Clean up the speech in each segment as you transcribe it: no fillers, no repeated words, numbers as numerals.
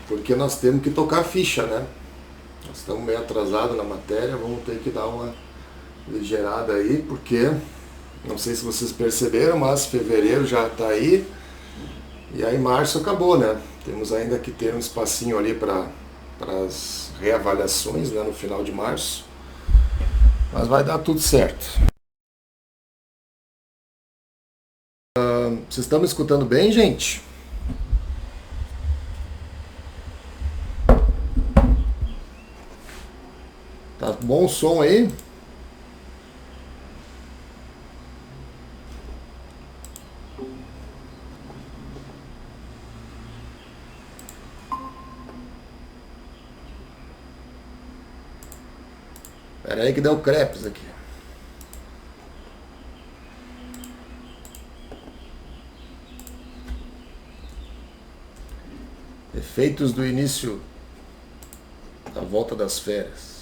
porque nós temos que tocar a ficha, né? Nós estamos meio atrasados na matéria, vamos ter que dar uma ligeirada aí, porque não sei se vocês perceberam, mas fevereiro já está aí, e aí março acabou, né? Temos ainda que ter um espacinho ali para as reavaliações, né, no final de março, mas vai dar tudo certo. Vocês estão me escutando bem, gente? Tá bom o som aí? Pera aí que deu crepes aqui. Efeitos do início da volta das férias.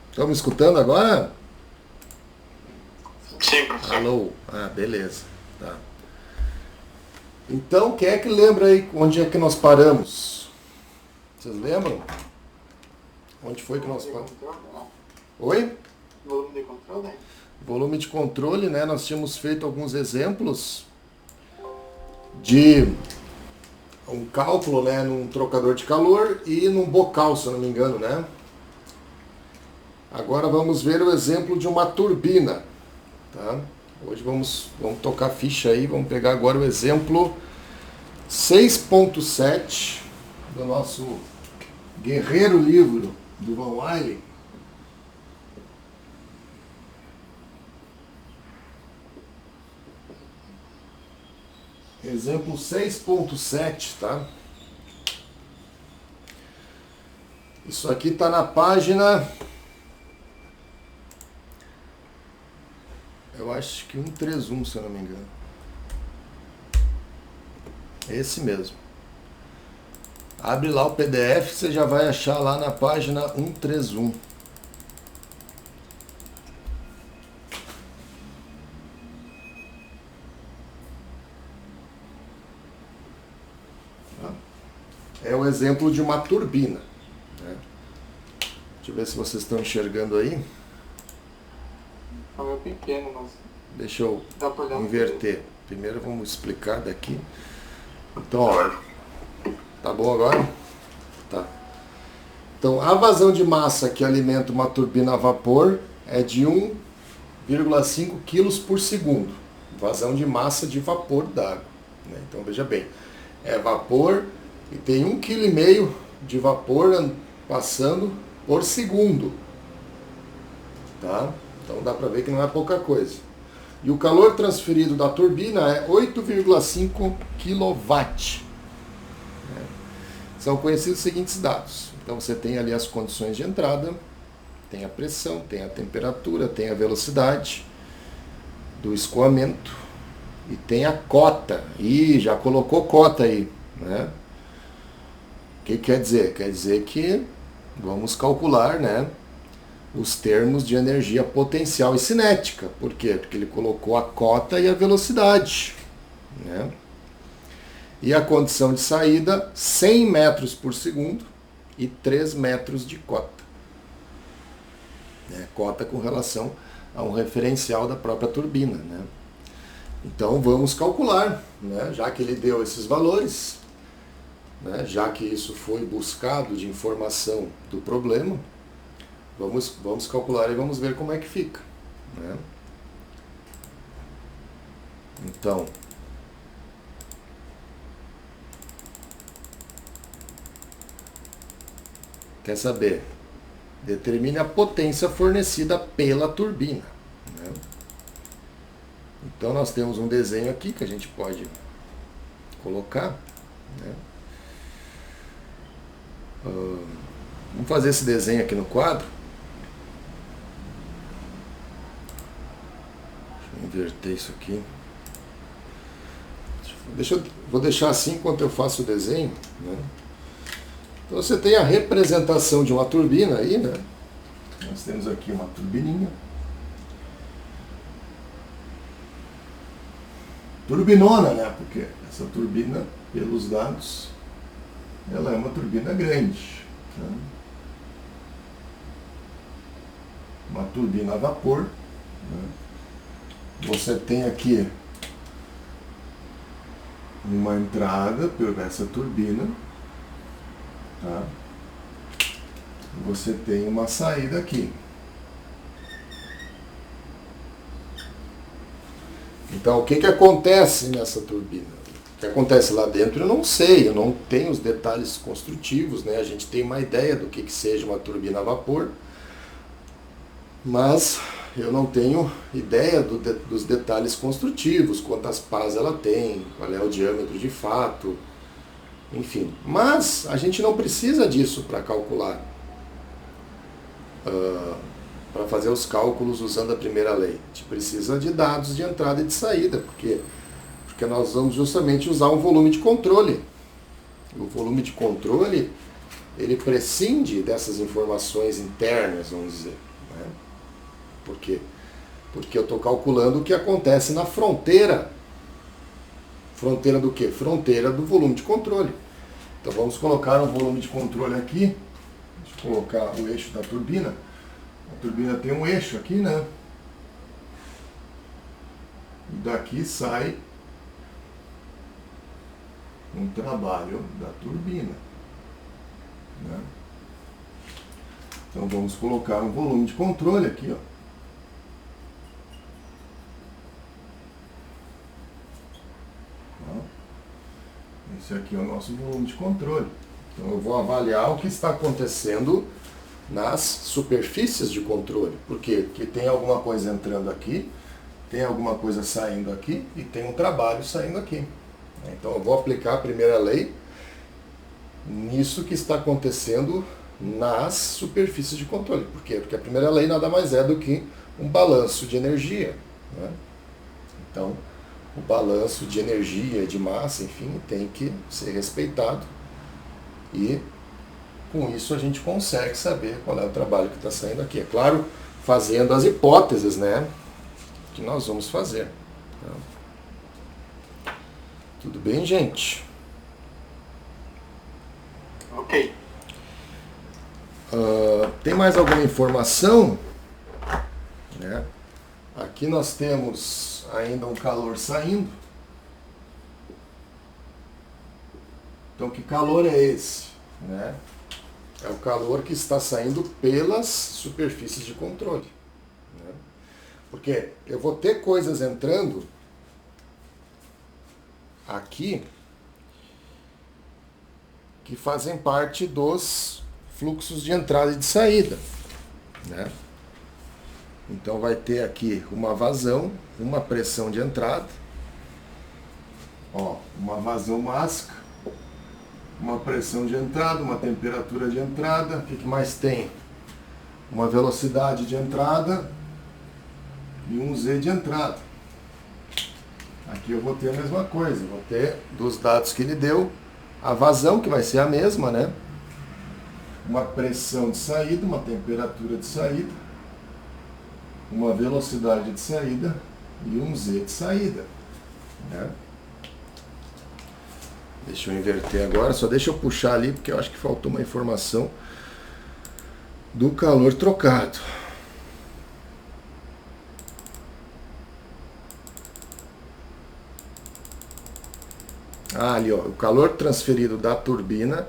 Estão me escutando agora? Sim, professor. Alô? Ah, beleza. Tá. Então, quem é que lembra aí onde é que nós paramos? Vocês lembram? Onde foi que nós paramos? Oi? Volume de controle? Volume de controle, né? Nós tínhamos feito alguns exemplos de um cálculo, né, num trocador de calor e num bocal, se eu não me engano, né? Agora vamos ver o exemplo de uma turbina, tá? Hoje vamos tocar ficha aí, vamos pegar agora o exemplo 6.7 do nosso guerreiro livro do Van Wiley. Exemplo 6.7, tá? Isso aqui está na página, eu acho que 131, se eu não me engano. Esse mesmo. Abre lá o PDF, você já vai achar lá na página 131. É o exemplo de uma turbina, né? Deixa eu ver se vocês estão enxergando aí. É meio pequeno, mas Deixa eu dá pra olhar. inverter. Primeiro vamos explicar daqui. Então, ó, tá bom agora? Tá. Então, a vazão de massa que alimenta uma turbina a vapor é de 1,5 kg por segundo. Vazão de massa de vapor d'água, né? Então, veja bem, é vapor e tem 1,5 kg de vapor passando por segundo, tá? Então dá para ver que não é pouca coisa. E o calor transferido da turbina é 8,5 kW. São conhecidos os seguintes dados. Então você tem ali as condições de entrada, tem a pressão, tem a temperatura, tem a velocidade do escoamento e tem a cota. Ih, já colocou cota aí, né? O que quer dizer? Quer dizer que vamos calcular, né, os termos de energia potencial e cinética. Por quê? Porque ele colocou a cota e a velocidade, né? E a condição de saída, 100 metros por segundo e 3 metros de cota. Cota com relação a um referencial da própria turbina, né? Então vamos calcular, né? Já que ele deu esses valores, né? Já que isso foi buscado de informação do problema, vamos calcular e vamos ver como é que fica, né? Então, quer saber? Determine a potência fornecida pela turbina, né? Então nós temos um desenho aqui que a gente pode colocar, né? Vamos fazer esse desenho aqui no quadro. Deixa eu inverter isso aqui. Vou deixar assim enquanto eu faço o desenho, né? Então você tem a representação de uma turbina aí, né? Nós temos aqui uma turbininha. turbinona, né? Porque essa turbina, pelos dados, ela é uma turbina grande. Tá? Uma turbina a vapor. Né? Você tem aqui uma entrada por essa turbina. Tá? Você tem uma saída aqui. Então, o que acontece nessa turbina? O que acontece lá dentro eu não sei, eu não tenho os detalhes construtivos, né? A gente tem uma ideia do que seja uma turbina a vapor, mas eu não tenho ideia dos detalhes construtivos, quantas pás ela tem, qual é o diâmetro de fato, enfim. Mas a gente não precisa disso para calcular, para fazer os cálculos usando a primeira lei. A gente precisa de dados de entrada e de saída, porque nós vamos justamente usar um volume de controle. O volume de controle, ele prescinde dessas informações internas, vamos dizer. Né? Por quê? Porque eu estou calculando o que acontece na fronteira. Fronteira do quê? Fronteira do volume de controle. Então vamos colocar um volume de controle aqui. Deixa eu colocar o eixo da turbina. A turbina tem um eixo aqui, né? E daqui sai um trabalho da turbina. Né? Então vamos colocar um volume de controle aqui, ó. Esse aqui é o nosso volume de controle. Então eu vou avaliar o que está acontecendo nas superfícies de controle. Por quê? Porque tem alguma coisa entrando aqui, tem alguma coisa saindo aqui e tem um trabalho saindo aqui. Então eu vou aplicar a primeira lei nisso que está acontecendo nas superfícies de controle. Por quê? Porque a primeira lei nada mais é do que um balanço de energia. Né? Então, o balanço de energia, de massa, enfim, tem que ser respeitado. E com isso a gente consegue saber qual é o trabalho que está saindo aqui. É claro, fazendo as hipóteses, né, que nós vamos fazer. Então, tudo bem, gente? Ok. Tem mais alguma informação? Né? Aqui nós temos ainda um calor saindo. Então, que calor é esse? Né? É o calor que está saindo pelas superfícies de controle. Né? Porque eu vou ter coisas entrando aqui que fazem parte dos fluxos de entrada e de saída. Né? Então vai ter aqui uma vazão, uma pressão de entrada, ó, uma vazão máxima, uma pressão de entrada, uma temperatura de entrada. O que mais tem? Uma velocidade de entrada e um Z de entrada. Aqui eu vou ter a mesma coisa, vou ter dos dados que ele deu, a vazão, que vai ser a mesma, né? Uma pressão de saída, uma temperatura de saída, uma velocidade de saída e um Z de saída. Né? Deixa eu inverter agora, só deixa eu puxar ali, porque eu acho que faltou uma informação do calor trocado. Ah, ali, ó, o calor transferido da turbina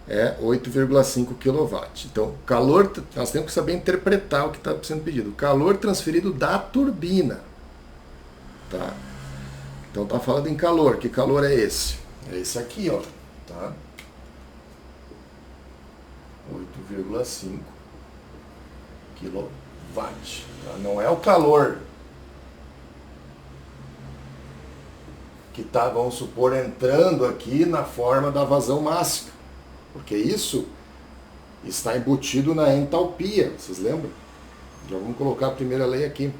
é 8,5 kW. Então, calor, nós temos que saber interpretar o que está sendo pedido. Calor transferido da turbina. Tá? Então, está falando em calor. Que calor é esse? É esse aqui, ó. Tá? 8,5 kW. Tá? Não é o calor que está, vamos supor, entrando aqui na forma da vazão máxima. Porque isso está embutido na entalpia, vocês lembram? Já vamos colocar a primeira lei aqui.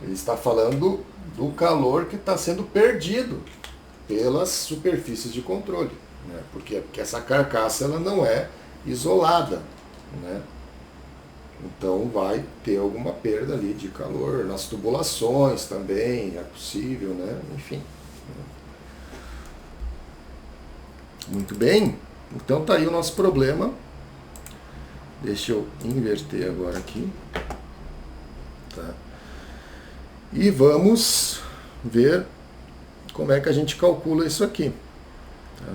Ele está falando do calor que está sendo perdido pelas superfícies de controle. Né? Porque essa carcaça ela não é isolada. Né? Então vai ter alguma perda ali de calor. Nas tubulações também é possível, né? Enfim. Muito bem. Então tá aí o nosso problema. Deixa eu inverter agora aqui. Tá. E vamos ver como é que a gente calcula isso aqui. Tá?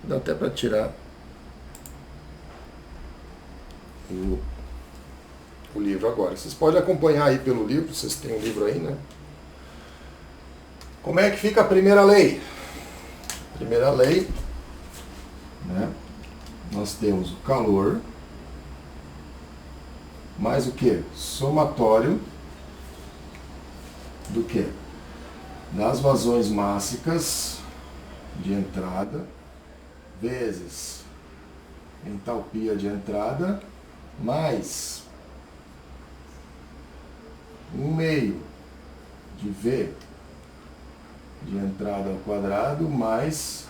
Dá até para tirar o livro agora. Vocês podem acompanhar aí pelo livro, vocês têm o livro aí, né? Como é que fica a primeira lei? Primeira lei, né? Nós temos o calor mais o que? Somatório do que? Das vazões mássicas de entrada vezes entalpia de entrada mais 1/2 de V de entrada ao quadrado mais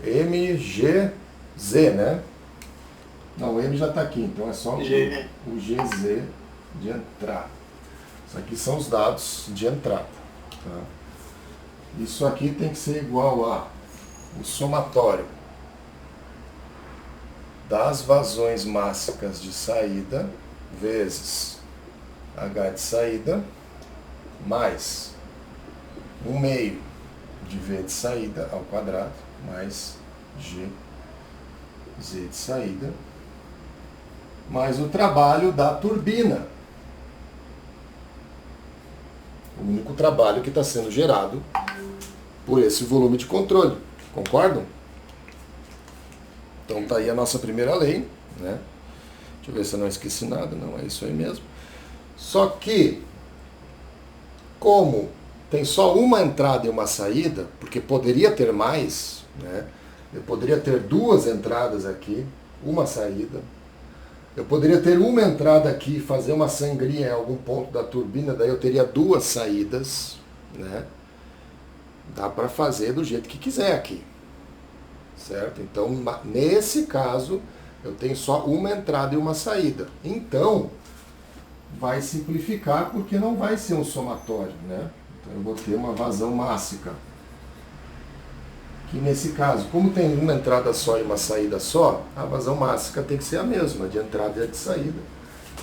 MGZ, né? Não, o M já está aqui, então é só o GZ de entrada. Isso aqui são os dados de entrada. Tá? Isso aqui tem que ser igual a o somatório das vazões mássicas de saída vezes H de saída mais 1/2 de V de saída ao quadrado mais GZ de saída mais o trabalho da turbina. O único trabalho que está sendo gerado por esse volume de controle. Concordam? Então tá aí a nossa primeira lei, né? Deixa eu ver se eu não esqueci nada. Não, é isso aí mesmo. Só que, como tem só uma entrada e uma saída, porque poderia ter mais, né? Eu poderia ter 2 entradas aqui, uma saída. Eu poderia ter uma entrada aqui, fazer uma sangria em algum ponto da turbina, daí eu teria 2 saídas, né? Dá para fazer do jeito que quiser aqui, certo? Então, nesse caso, eu tenho só uma entrada e uma saída. Então, vai simplificar porque não vai ser um somatório, né? Então, eu vou ter uma vazão mássica. Que nesse caso, como tem uma entrada só e uma saída só, a vazão mássica tem que ser a mesma, de entrada e a de saída.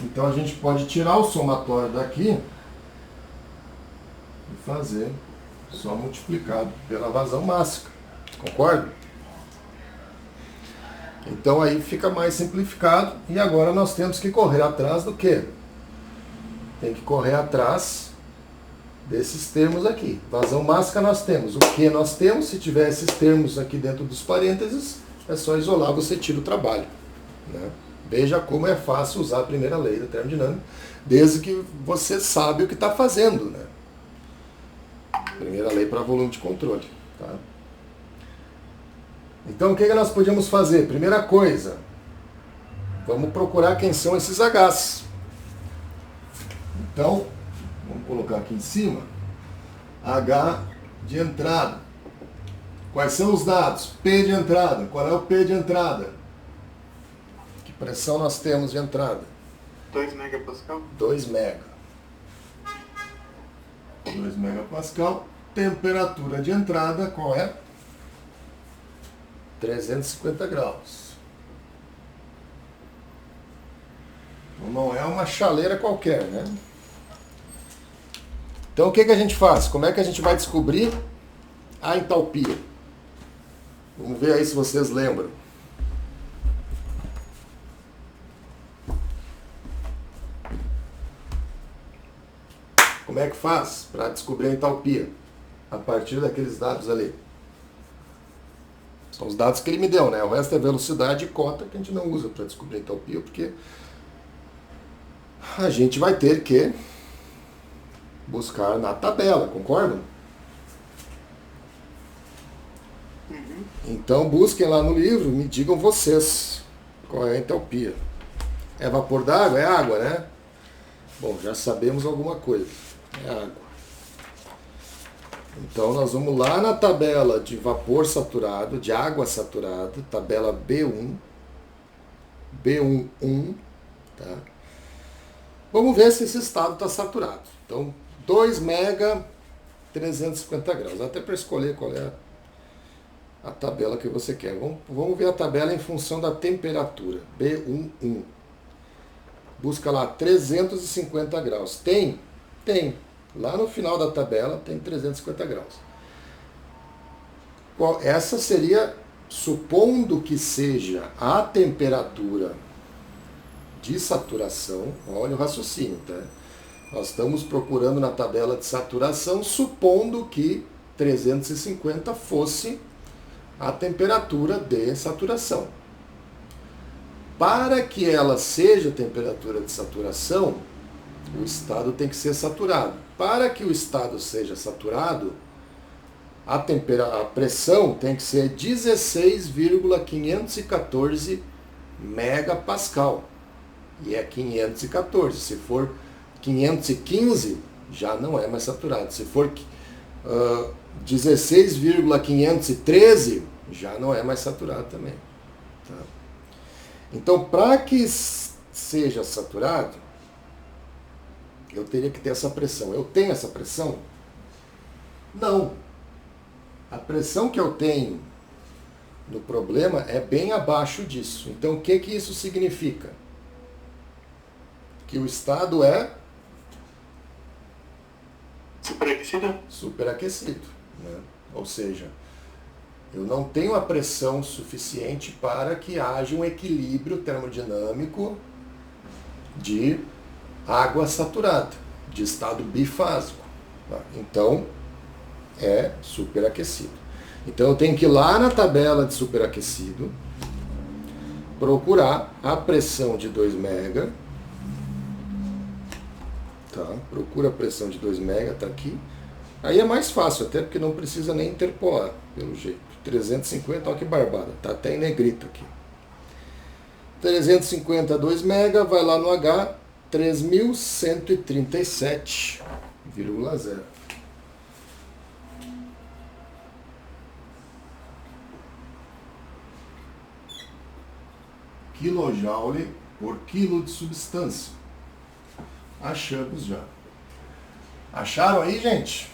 Então a gente pode tirar o somatório daqui e fazer só multiplicado pela vazão mássica. Concorda? Então aí fica mais simplificado e agora nós temos que correr atrás do quê? Tem que correr atrás desses termos aqui. Vazão mássica nós temos. O que nós temos? Se tiver esses termos aqui dentro dos parênteses, é só isolar, você tira o trabalho. Né? Veja como é fácil usar a primeira lei da termodinâmica, desde que você sabe o que está fazendo. Né? Primeira lei para volume de controle. Tá? Então o que nós podíamos fazer? Primeira coisa, vamos procurar quem são esses H's. Então, vamos colocar aqui em cima, H de entrada. Quais são os dados? P de entrada. Qual é o P de entrada? Que pressão nós temos de entrada? 2 megapascal. 2 mega. 2 megapascal. Temperatura de entrada, qual é? 350 graus. Então não é uma chaleira qualquer, né? Então o que a gente faz? Como é que a gente vai descobrir a entalpia? Vamos ver aí se vocês lembram. Como é que faz para descobrir a entalpia? A partir daqueles dados ali. São os dados que ele me deu, né? O resto é velocidade e cota que a gente não usa para descobrir a entalpia, porque a gente vai ter que buscar na tabela, concordam? Uhum. Então busquem lá no livro, me digam vocês qual é a entalpia. É vapor d'água? É água, né? Bom, já sabemos alguma coisa. É água. Então nós vamos lá na tabela de vapor saturado, de água saturada, tabela B1, B11, tá? Vamos ver se esse estado está saturado. Então, 2 mega, 350 graus. Até para escolher qual é a tabela que você quer. Vamos ver a tabela em função da temperatura. B11. Busca lá 350 graus. Tem? Tem. Lá no final da tabela tem 350 graus. Essa seria, supondo que seja a temperatura de saturação, olha o raciocínio, tá? Nós estamos procurando na tabela de saturação, supondo que 350 fosse a temperatura de saturação. Para que ela seja a temperatura de saturação, o estado tem que ser saturado. Para que o estado seja saturado, a pressão tem que ser 16,514 megapascal. E é 514. Se for 515, já não é mais saturado. Se for 16,513, já não é mais saturado também. Tá? Então, para que seja saturado, eu teria que ter essa pressão. Eu tenho essa pressão? Não. A pressão que eu tenho no problema é bem abaixo disso. Então, o que isso significa? Que o estado é superaquecido? Superaquecido, né? Ou seja, eu não tenho a pressão suficiente para que haja um equilíbrio termodinâmico de água saturada, de estado bifásico. Tá? Então, é superaquecido. Então, eu tenho que ir lá na tabela de superaquecido, procurar a pressão de 2 mega. Tá? Procura a pressão de 2 mega, tá aqui. Aí é mais fácil, até porque não precisa nem interpolar, pelo jeito. 350, olha que barbada, tá até em negrito aqui. 350, 2 mega, vai lá no H, 3.137,0. Quilojoule por quilo de substância. Achamos já. Acharam aí, gente?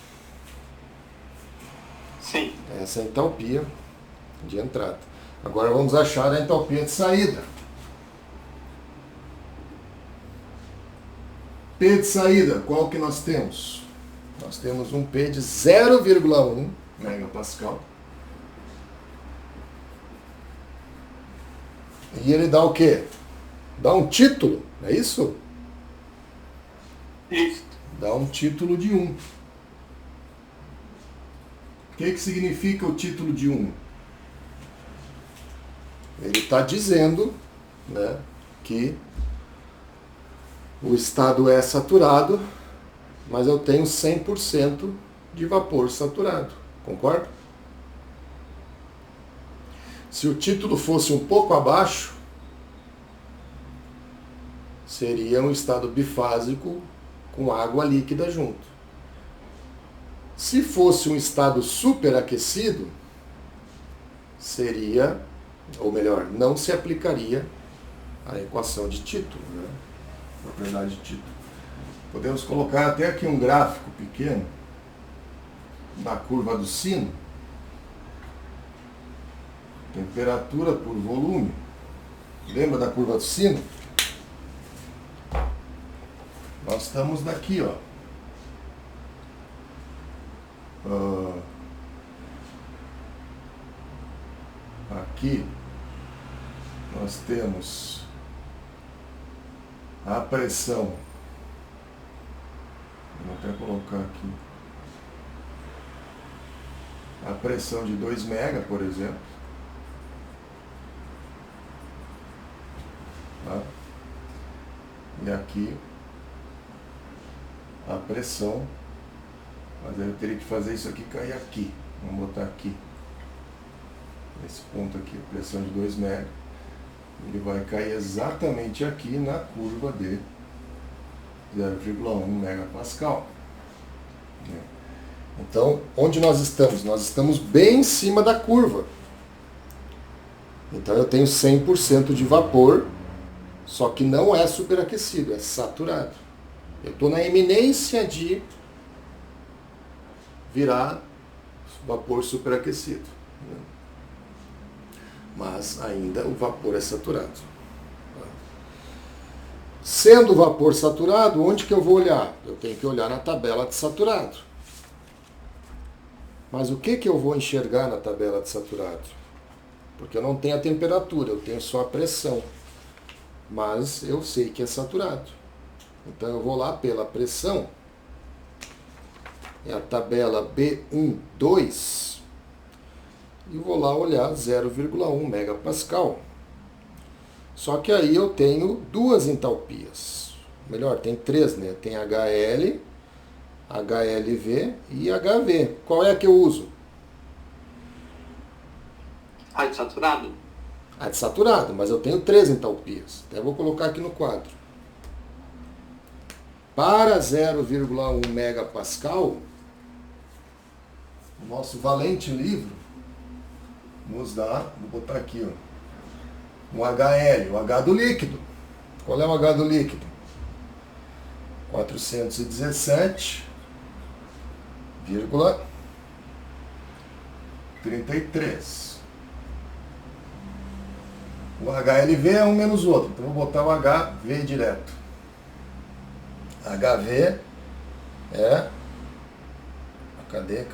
Sim. Essa é a entalpia de entrada. Agora vamos achar a entalpia de saída. P de saída, qual que nós temos? Nós temos um P de 0,1 megapascal. E ele dá o quê? Dá um título, é isso? Isso. Dá um título de 1. O que significa o título de 1? Ele está dizendo, né, que o estado é saturado, mas eu tenho 100% de vapor saturado. Concorda? Se o título fosse um pouco abaixo, seria um estado bifásico com água líquida junto. Se fosse um estado superaquecido, seria, ou melhor, não se aplicaria a equação de título, né? Propriedade de título. Podemos colocar até aqui um gráfico pequeno na curva do sino. Temperatura por volume. Lembra da curva do sino? Nós estamos daqui, ó. Aqui nós temos a pressão. Vou até colocar aqui. A pressão de 2 mega, por exemplo. Tá? E aqui a pressão, mas eu teria que fazer isso aqui cair aqui. Vamos botar aqui. Esse ponto aqui, pressão de 2 mega. Ele vai cair exatamente aqui na curva de 0,1 megapascal. Então, onde nós estamos? Nós estamos bem em cima da curva. Então eu tenho 100% de vapor, só que não é superaquecido, é saturado. Eu estou na iminência de virar vapor superaquecido. Mas ainda o vapor é saturado. Sendo o vapor saturado, onde que eu vou olhar? Eu tenho que olhar na tabela de saturado. Mas o que eu vou enxergar na tabela de saturado? Porque eu não tenho a temperatura, eu tenho só a pressão. Mas eu sei que é saturado. Então eu vou lá pela pressão. É a tabela B12. E vou lá olhar 0,1 megapascal. Só que aí eu tenho duas entalpias. Melhor, tem três, né? Tem HL, HLV e HV. Qual é a que eu uso? Ah, de saturado? A de saturado, mas eu tenho três entalpias. Até vou colocar aqui no quadro. Para 0,1 megapascal, o nosso valente livro nos dá, vou botar aqui, ó, um HL, o H do líquido. Qual é o H do líquido? 417,33. O HLV é um menos o outro, então vou botar o HV direto. HV é... Cadê?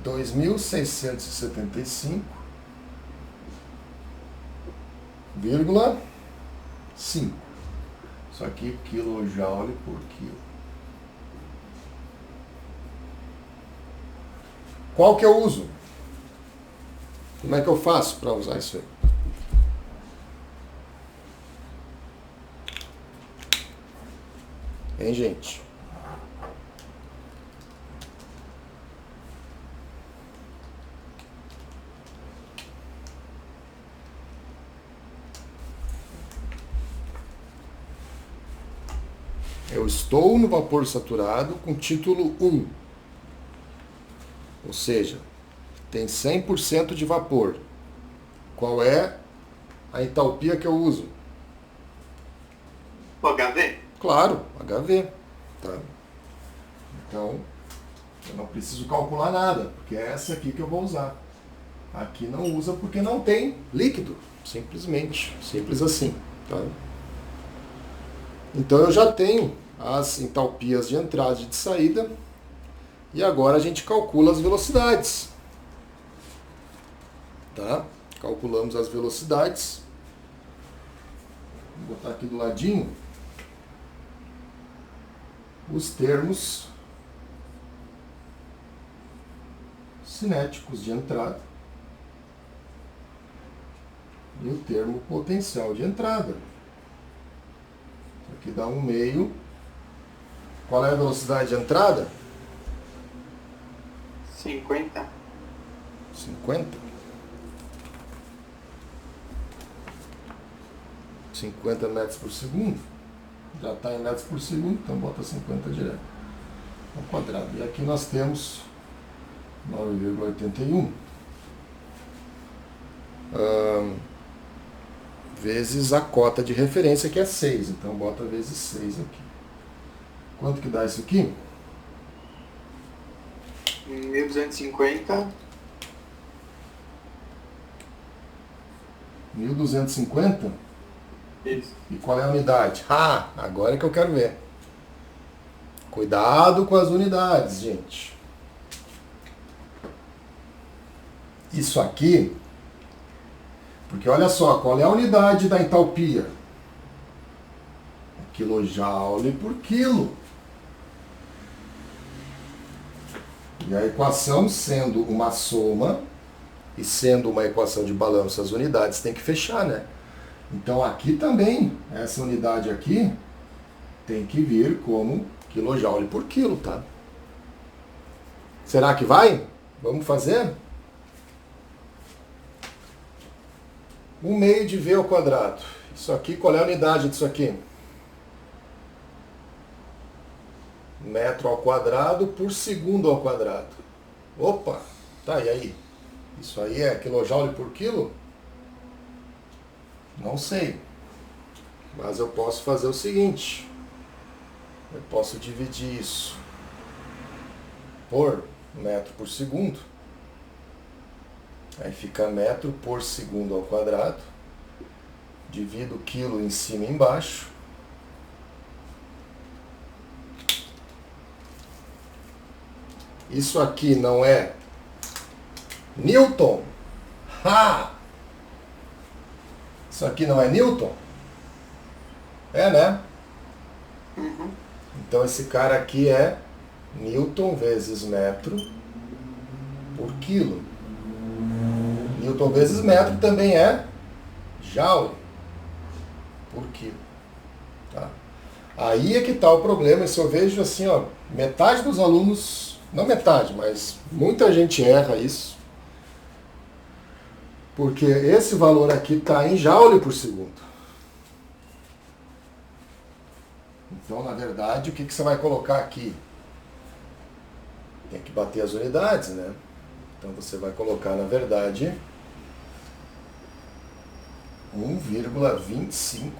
2.675,5. Isso aqui, quilojoule por quilo. Qual que eu uso? Como é que eu faço para usar isso aí? Hein, gente? Eu estou no vapor saturado com título 1. Ou seja, tem 100% de vapor. Qual é a entalpia que eu uso? O HV? Claro, HV. Tá? Então, eu não preciso calcular nada, porque é essa aqui que eu vou usar. Aqui não usa porque não tem líquido. Simplesmente. Simples assim. Tá? Então eu já tenho as entalpias de entrada e de saída. E agora a gente calcula as velocidades. Tá? Calculamos as velocidades. Vou botar aqui do ladinho os termos cinéticos de entrada e o termo potencial de entrada. Aqui dá 1/2. Qual é a velocidade de entrada? 50. 50 metros por segundo. Já está em metros por segundo, então bota 50 direto ao quadrado. E aqui nós temos 9,81 vezes a cota de referência, que é 6. Então bota vezes 6 aqui. Quanto que dá isso aqui? 1.250. 1.250? Isso. E qual é a unidade? Ah, agora é que eu quero ver. Cuidado com as unidades, gente. Isso aqui, porque olha só, qual é a unidade da entalpia? Quilojoule por quilo. E a equação sendo uma soma e sendo uma equação de balanço, as unidades têm que fechar, né? Então aqui também, essa unidade aqui tem que vir como quilojoule por quilo, tá? Será que vai? Vamos fazer? 1/2 de V ao quadrado. Isso aqui, qual é a unidade disso aqui? metro ao quadrado por segundo ao quadrado. Opa, tá, e aí? Isso aí é quilojoule por quilo? Não sei. Mas eu posso fazer o seguinte. Eu posso dividir isso por metro por segundo. Aí fica metro por segundo ao quadrado. Divido o quilo em cima e embaixo. Isso aqui não é Newton? Ha! Isso aqui não é Newton? É, né? Uhum. Então esse cara aqui é Newton vezes metro por quilo. Newton vezes metro também é Joule por quilo. Tá? Aí é que está o problema. Isso eu vejo assim, ó, metade dos alunos, não metade, mas muita gente erra isso. Porque esse valor aqui está em Joule por segundo. Então, na verdade, o que você vai colocar aqui? Tem que bater as unidades, né? Então, você vai colocar, na verdade, 1,25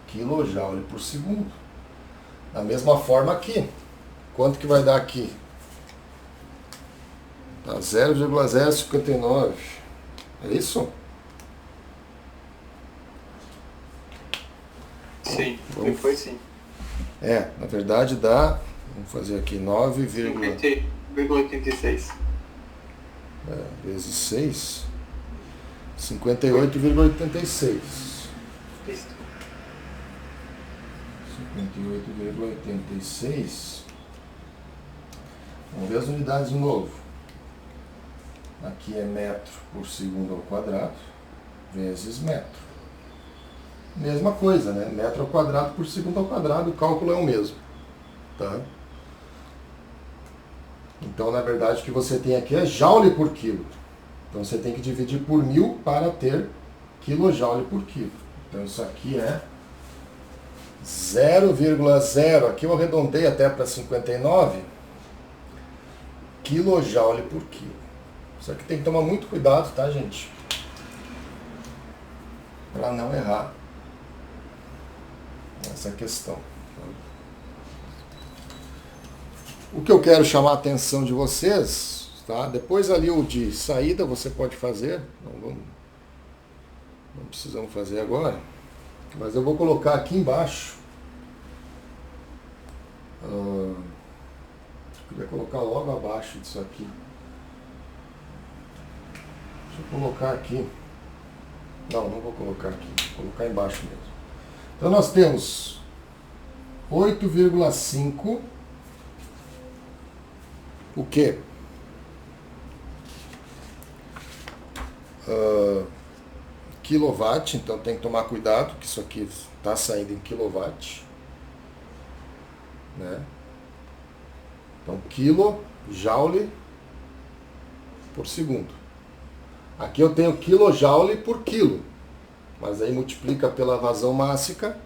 kJ por segundo. Da mesma forma aqui. Quanto que vai dar aqui? Tá 0,059. É isso? Sim, foi sim. É, na verdade dá, vamos fazer aqui 50,86. Vezes 6, 58,86. Isso. 58,86. Vamos ver as unidades de novo. Aqui é metro por segundo ao quadrado, vezes metro. Mesma coisa, né? Metro ao quadrado por segundo ao quadrado, o cálculo é o mesmo. Tá? Então, na verdade, o que você tem aqui é joule por quilo. Então, você tem que dividir por 1000 para ter quilojoule por quilo. Então, isso aqui é 0,0, aqui eu arredondei até para 59, quilojoule por quilo. Isso aqui tem que tomar muito cuidado, tá, gente? Para não errar essa questão. O que eu quero chamar a atenção de vocês, tá? Depois ali o de saída você pode fazer, não precisamos fazer agora, mas eu vou colocar aqui embaixo. Eu queria colocar logo abaixo disso aqui. Deixa eu colocar aqui. Não vou colocar aqui, vou colocar embaixo mesmo. Então nós temos 8,5 o quê? Quilowatt, então tem que tomar cuidado, que isso aqui está saindo em quilowatt. Né? Então, quilojoule por segundo. Aqui eu tenho quilojoule por quilo. Mas aí multiplica pela vazão mássica,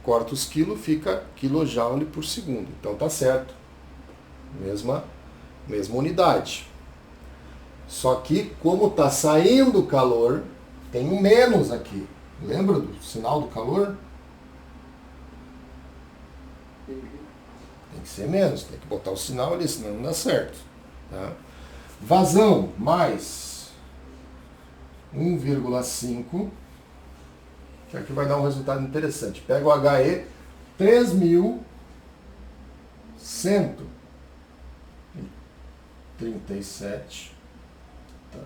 corta os quilos, fica quilojoule por segundo. Então tá certo. Mesma unidade. Só que, como está saindo calor, tem um menos aqui. Lembra do sinal do calor? Tem que ser menos, tem que botar o sinal ali, senão não dá certo. Tá? Vazão mais 1,5, que aqui vai dar um resultado interessante. Pega o HE 3.137, tá?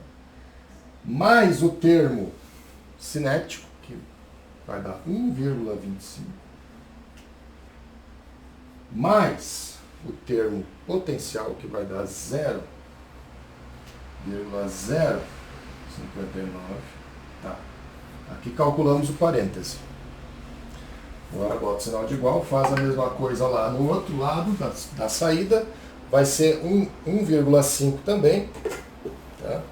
Mais o termo cinético, que vai dar 1,25, mais o termo potencial, que vai dar 0,059. Tá. Aqui calculamos o parêntese. Agora bota o sinal de igual, faz a mesma coisa lá no outro lado da saída. Vai ser 1,5 também. Tá?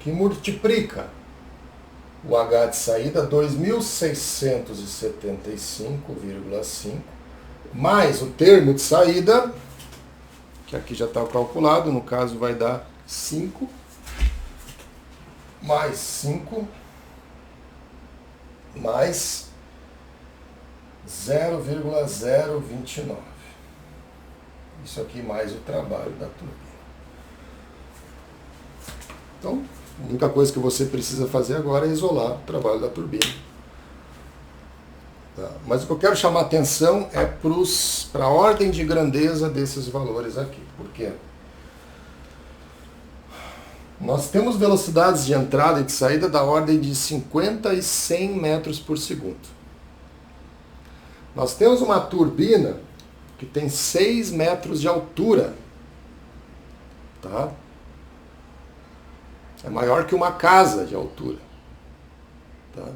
Que multiplica o H de saída 2.675,5, mais o termo de saída, que aqui já está calculado, no caso vai dar 5, mais 5, mais 0,029. Isso aqui mais o trabalho da turbina. Então, a única coisa que você precisa fazer agora é isolar o trabalho da turbina. Tá? Mas o que eu quero chamar a atenção é para a ordem de grandeza desses valores aqui. Por quê? Nós temos velocidades de entrada e de saída da ordem de 50 e 100 metros por segundo. Nós temos uma turbina que tem 6 metros de altura. Tá? É maior que uma casa de altura. Tá?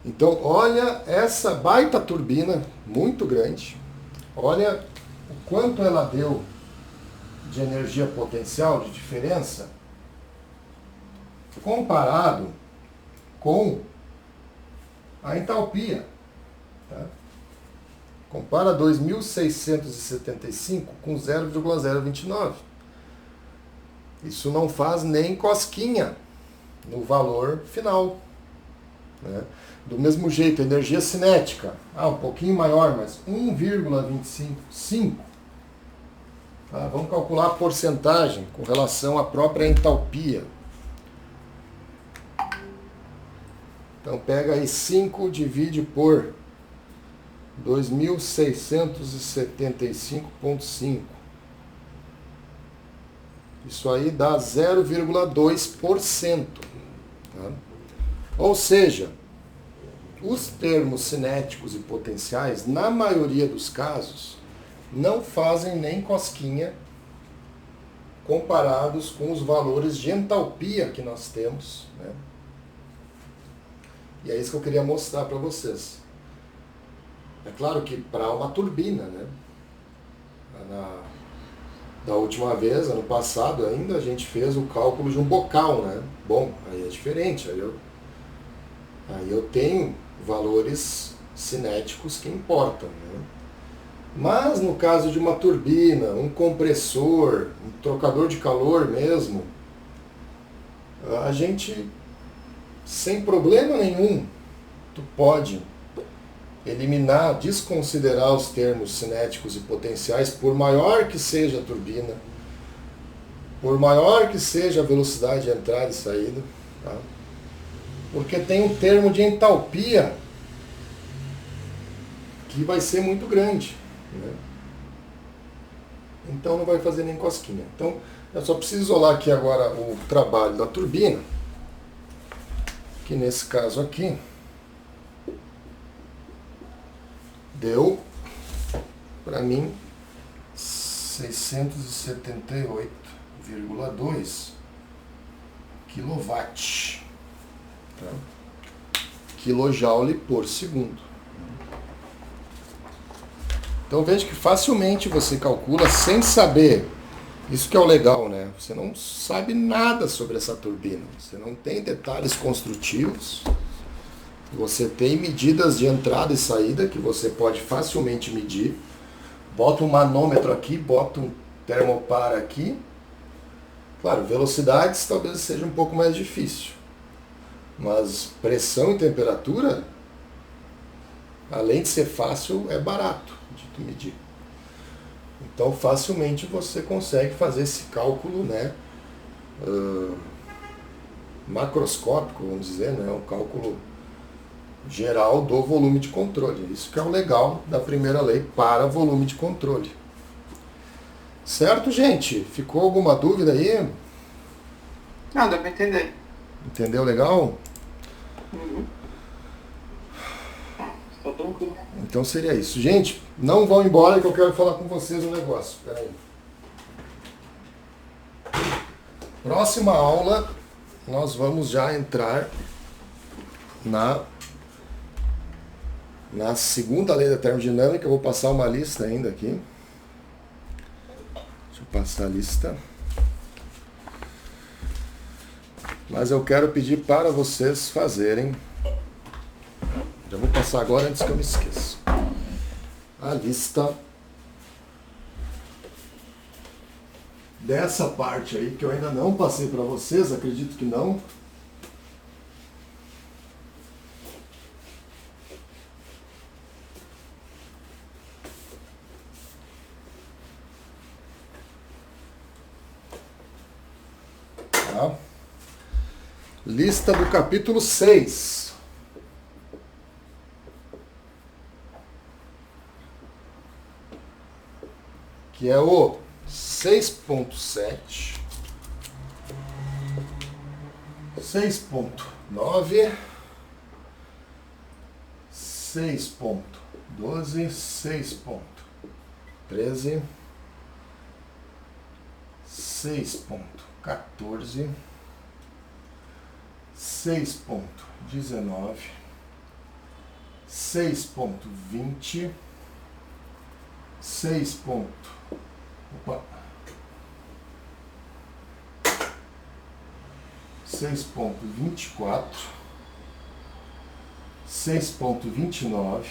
Então, olha essa baita turbina, muito grande. Olha o quanto ela deu de energia potencial, de diferença, comparado com a entalpia. Tá? Compara 2.675 com 0,029. Isso não faz nem cosquinha no valor final. Né? Do mesmo jeito, a energia cinética, um pouquinho maior, mas 1,255. Tá? Vamos calcular a porcentagem com relação à própria entalpia. Então pega aí 5, divide por 2.675,5. Isso aí dá 0,2%. Tá? Ou seja, os termos cinéticos e potenciais, na maioria dos casos, não fazem nem cosquinha comparados com os valores de entalpia que nós temos. Né? E é isso que eu queria mostrar para vocês. É claro que para uma turbina, né? Da última vez, ano passado ainda, a gente fez o cálculo de um bocal, né? Bom, aí é diferente, aí eu tenho valores cinéticos que importam, né? Mas no caso de uma turbina, um compressor, um trocador de calor mesmo, a gente, sem problema nenhum, tu pode eliminar, desconsiderar os termos cinéticos e potenciais, por maior que seja a turbina, por maior que seja a velocidade de entrada e saída, tá? Porque tem um termo de entalpia que vai ser muito grande. Né? Então não vai fazer nem cosquinha. Então eu só preciso isolar aqui agora o trabalho da turbina, que nesse caso aqui deu para mim 678,2 kW, tá? Kilojoule por segundo. Então veja que facilmente você calcula sem saber. Isso que é o legal, né? Você não sabe nada sobre essa turbina. Você não tem detalhes construtivos. Você tem medidas de entrada e saída que você pode facilmente medir. Bota um manômetro aqui, bota um termopar aqui. Claro, velocidades talvez seja um pouco mais difícil. Mas pressão e temperatura, além de ser fácil, é barato de medir. Então facilmente você consegue fazer esse cálculo, né, macroscópico, vamos dizer, né, um cálculo geral do volume de controle. Isso que é o legal da primeira lei para volume de controle. Certo, gente? Ficou alguma dúvida aí? Não, deu para entender. Entendeu legal? Uhum. Tá tranquilo. Então seria isso. Gente, não vão embora que eu quero falar com vocês um negócio. Espera aí. Próxima aula, nós vamos já entrar na segunda lei da termodinâmica. Eu vou passar uma lista ainda aqui. Deixa eu passar a lista. Mas eu quero pedir para vocês fazerem. Já vou passar agora antes que eu me esqueça. A lista dessa parte aí que eu ainda não passei para vocês, acredito que não. Tá? Lista do capítulo 6. Que é o 6.7, 6.9, 6.12, 6.13, 6.14, 6.19, 6.20, 6. Opa. 6.24, 6.29,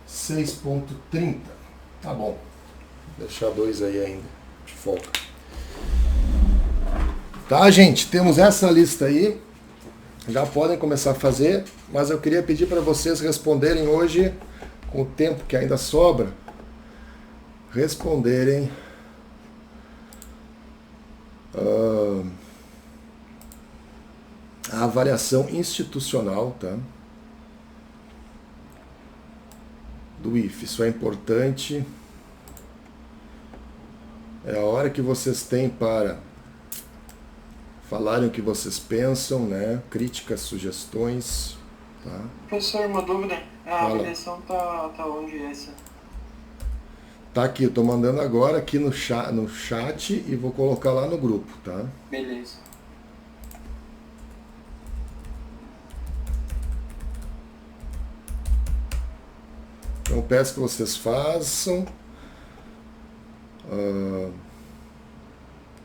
6.30. Tá bom. Vou deixar dois aí ainda de folga. Tá, gente? Temos essa lista aí. Já podem começar a fazer, mas eu queria pedir para vocês responderem hoje, com o tempo que ainda sobra, responderem a avaliação institucional, tá? Do IFE. Isso é importante. É a hora que vocês têm para falarem o que vocês pensam, né? Críticas, sugestões, tá? Professor, uma dúvida. A Fala. avaliação tá onde essa? Tá aqui, eu tô mandando agora aqui no chat e vou colocar lá no grupo, tá? Beleza. Então eu peço que vocês façam,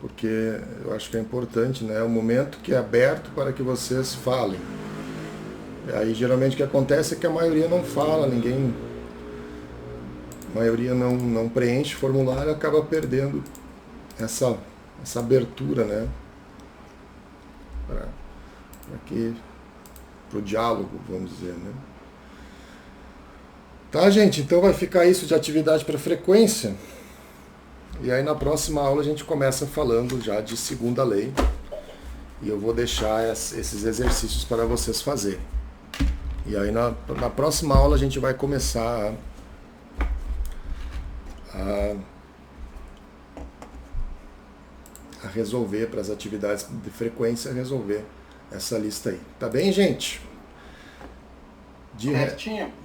porque eu acho que é importante, né? É um momento que é aberto para que vocês falem. E aí geralmente o que acontece é que a maioria não fala, a maioria não preenche o formulário e acaba perdendo essa abertura, né? Para o diálogo, vamos dizer, né? Tá, gente? Então vai ficar isso de atividade para frequência. E aí na próxima aula a gente começa falando já de segunda lei. E eu vou deixar esses exercícios para vocês fazerem. E aí na próxima aula a gente vai começar a resolver, para as atividades de frequência, resolver essa lista aí. Tá bem, gente?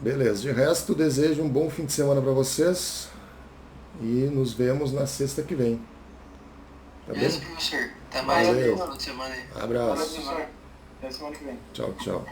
Beleza. De resto, desejo um bom fim de semana para vocês e nos vemos na sexta que vem. Tá Beleza, bem? professor. Até mais. Valeu. Final de semana aí. Abraço. Professor, até semana que vem. Tchau, tchau.